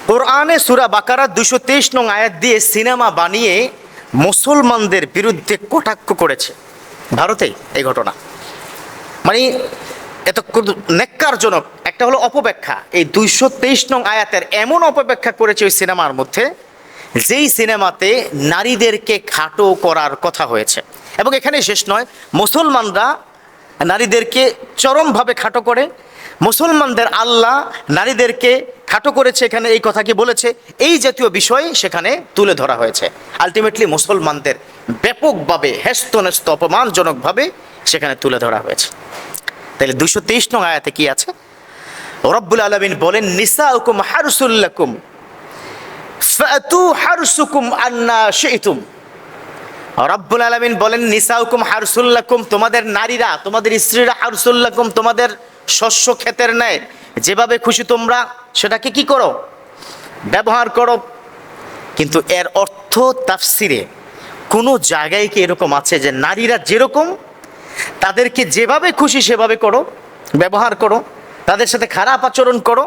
কোরআনে সূরা বাকারা 223 নং আয়াত দিয়ে সিনেমা বানিয়ে মুসলমানদের বিরুদ্ধে কটাক্ষ করেছে ভারতে এই ঘটনা। মানে এত নেক্কারজনক একটা হলো অপব্যাখ্যা। এই 223 নং আয়াতের এমন অপব্যাখ্যা করেছে ওই সিনেমার মধ্যে, যেই সিনেমাতে নারীদেরকে খাটো করার কথা হয়েছে। এবং এখানে শেষ নয়, মুসলমানরা নারীদেরকে চরমভাবে খাটো করে, মুসলমানদের আল্লাহ নারীদেরকে খাটো করেছে, এখানে এই কথা কি বলেছে, এই জাতীয় বিষয় সেখানে তুলে ধরা হয়েছে। আলটিমেটলি মুসলমানদের ব্যাপকভাবে হেস্তনেস্ত অপমানজনকভাবে সেখানে তুলে ধরা হয়েছে। তাহলে 223 নং আয়াতে কি আছে? রব্বুল আলামিন বলেন, নিসাউকুম হারসুল লাকুম ফাতু হারসুকুম আন্না শি'তুম। রব্বুল আলামিন বলেন, নিসাউকুম হারসুল লাকুম, তোমাদের নারীরা, তোমাদের স্ত্রীরা হারসুল লাকুম, তোমাদের শস্য ক্ষেতের ন্যায়, যেভাবে খুশি তোমরা সেটাকে কি করো, ব্যবহার করো। কিন্তু এর অর্থ তাফসিরে কোনো জায়গায় কি এরকম আছে যে নারীরা যেরকম তাদেরকে যেভাবে খুশি সেভাবে করো, ব্যবহার করো, তাদের সাথে খারাপ আচরণ করো?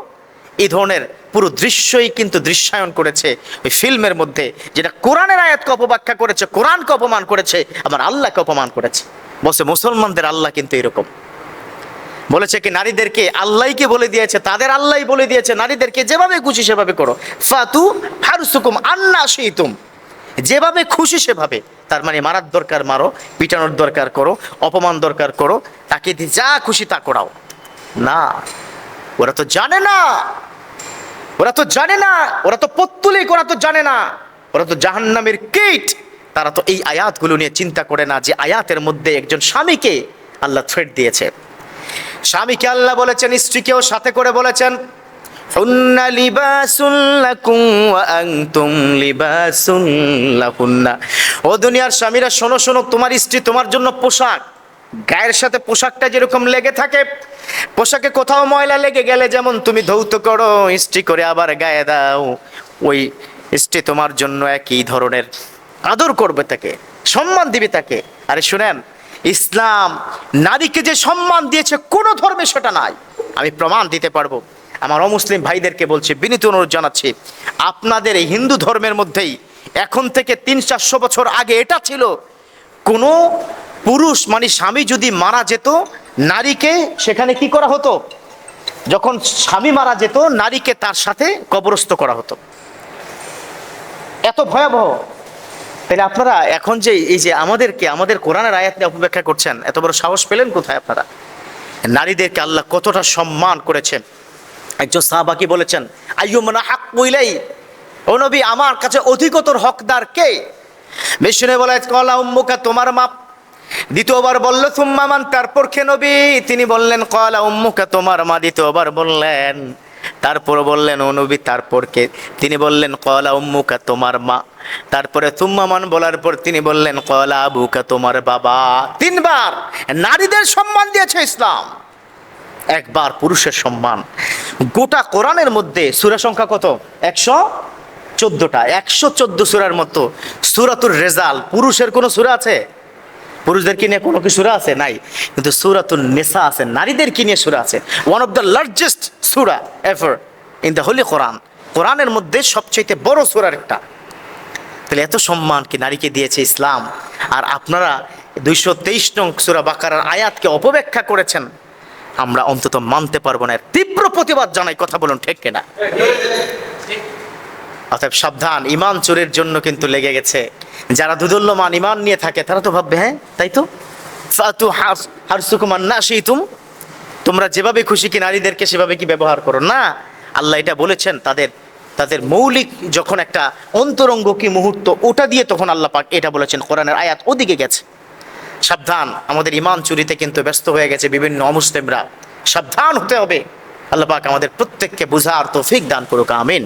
এই ধরনের পুরো দৃশ্যই কিন্তু দৃশ্যায়ন করেছে ওই ফিল্মের মধ্যে, যেটা কোরআনের আয়াতকে অপব্যাখ্যা করেছে, কোরআনকে অপমান করেছে, আমার আল্লাহকে অপমান করেছে। বলছে মুসলমানদের আল্লাহ কিন্তু এরকম বলেছে কি, নারীদেরকে আল্লাহকে বলে দিয়েছে, তাদের আল্লাহ বলে দিয়েছে নারীদেরকে যেভাবে খুশি সেভাবে করো। ফাতু হারসুকুম আন্না শি'তুম, যেভাবে খুশি সেভাবে। তার মানে মারার দরকার মারো, পিটানোর দরকার করো, অপমান দরকার করো, তাকে যা খুশি তা করাও। না, ওরা তো জানে না, ওরা তো জানে না, ওরা তো পত্তুলিক, ওরা তো জানে না, ওরা তো জাহান্নামের কীট। তারা তো এই আয়াতগুলো নিয়ে চিন্তা করে না যে আয়াতের মধ্যে একজন স্বামীকে আল্লাহ থ্রেট দিয়েছে। স্বামীকে আল্লাহ বলেছেন, স্ত্রীকেও সাথে করে বলেছেন, হুন্না লিবাসুল লাকুম ওয়া আনতুম লিবাসুল লাহুন্না। ও দুনিয়ার স্বামীরা শোনো শোনো, তোমার স্ত্রী তোমার জন্য পোশাক। গায়ের সাথে পোশাকটা যেরকম লেগে থাকে, পোশাকে কোথাও ময়লা লেগে গেলে যেমন তুমি ধৌত করো, ইস্ত্রি করে আবার গায়ে দাও, ওই স্ত্রী তোমার জন্য একই ধরনের আদর করবে, তাকে সম্মান দিবে তাকে। আরে শুনেন, ইসলাম নারীকে যে সম্মান দিয়েছে কোনো ধর্মে সেটা নাই। আমি প্রমাণ দিতে পারবো। আমার অমুসলিম ভাইদেরকে বলছি, বিনীত অনুরোধ জানাচ্ছি, আপনাদের এই হিন্দু ধর্মের মধ্যেই এখন থেকে 300-400 বছর আগে এটা ছিল, কোনো পুরুষ মানে স্বামী যদি মারা যেত, নারীকে সেখানে কি করা হতো, যখন স্বামী মারা যেত নারীকে তার সাথে কবরস্থ করা হতো। এত ভয়াবহ। তাহলে আপনারা এখন যে এই যে আমাদেরকে আমাদের কোরআনের আয়াত নিয়ে অপব্যাখ্যা করছেন, এত বড় সাহস পেলেন কোথায় আপনারা? নারীদেরকে আল্লাহ কতটা সম্মান করেছেন। একজন সাহাবাকি বলেছেন, আইয়ুমানা হাক্কু ইলাই, ও নবী আমার কাছে অধিকতর হকদার কে? বিষ্ণু বলে, ক্বালা উম্মুকা, তোমার মা। দ্বিতীয়বার বলল, সুম্মা মান, তারপর কে নবী? তিনি বললেন, ক্বালা উম্মুকা, তোমার মা। দ্বিতীয়বার বললেন, তারপর বললেন, ও নবী তারপর কে? তিনি বললেন, ক্বালা উম্মুকা, তোমার মা। তারপরে সুম্মা মান বলার পর তিনি বললেন, ক্বালা আবুকা, তোমার বাবা। 3 বার নারীদের সম্মান দিয়েছে ইসলাম, একবার পুরুষের সম্মান। গোটা কোরআনের মধ্যে সূরা সংখ্যা কত? 114টা। 114 সূরার মতো সূরাতুর রেজাল, পুরুষের কোনো সূরা আছে? পুরুষদেরকে নিয়ে কোনো কি সূরা আছে? নাই। কিন্তু সূরাতুন নিসা আছে, নারীদেরকে নিয়ে সূরা আছে। ওয়ান অফ দ্য লার্জেস্ট সূরা ever in the holy Quran. কোরআনের মধ্যে সবচেয়ে বড় সূরার একটা। তাহলে এত সম্মান কি নারীকে দিয়েছে ইসলাম, আর আপনারা 223 নং সূরা বাকারার আয়াতকে অপব্যাখ্যা করেছেন। আমরা অন্তত মানতে পারবো না, তীব্র প্রতিবাদ জানাই। কথা বলুন, ঠিক কিনা? অতএব সাবধান, ইমান চোরের জন্য কিন্তু লেগে গেছে। যারা দুদুল্যমান ইমান নিয়ে থাকে তারা তো ভাববে, হ্যাঁ তাই তো, ফাতু হারসুকুম আন্না শি'তুম, তোমরা যেভাবে খুশি কি নারীদেরকে সেভাবে কি ব্যবহার করো। না, আল্লাহ এটা বলেছেন তাদের মৌলিক যখন একটা অন্তরঙ্গ কি মুহূর্ত, ওটা দিয়ে তখন আল্লাহ পাক এটা বলেছেন। কোরআনের আয়াত ওদিকে গেছে। সাবধান, আমাদের ইমান চুরিতে কিন্তু ব্যস্ত হয়ে গেছে বিভিন্ন অমুসলিমরা। সাবধান হতে হবে। আল্লাহ পাক আমাদের প্রত্যেককে বুঝার তৌফিক দান করুক। আমিন।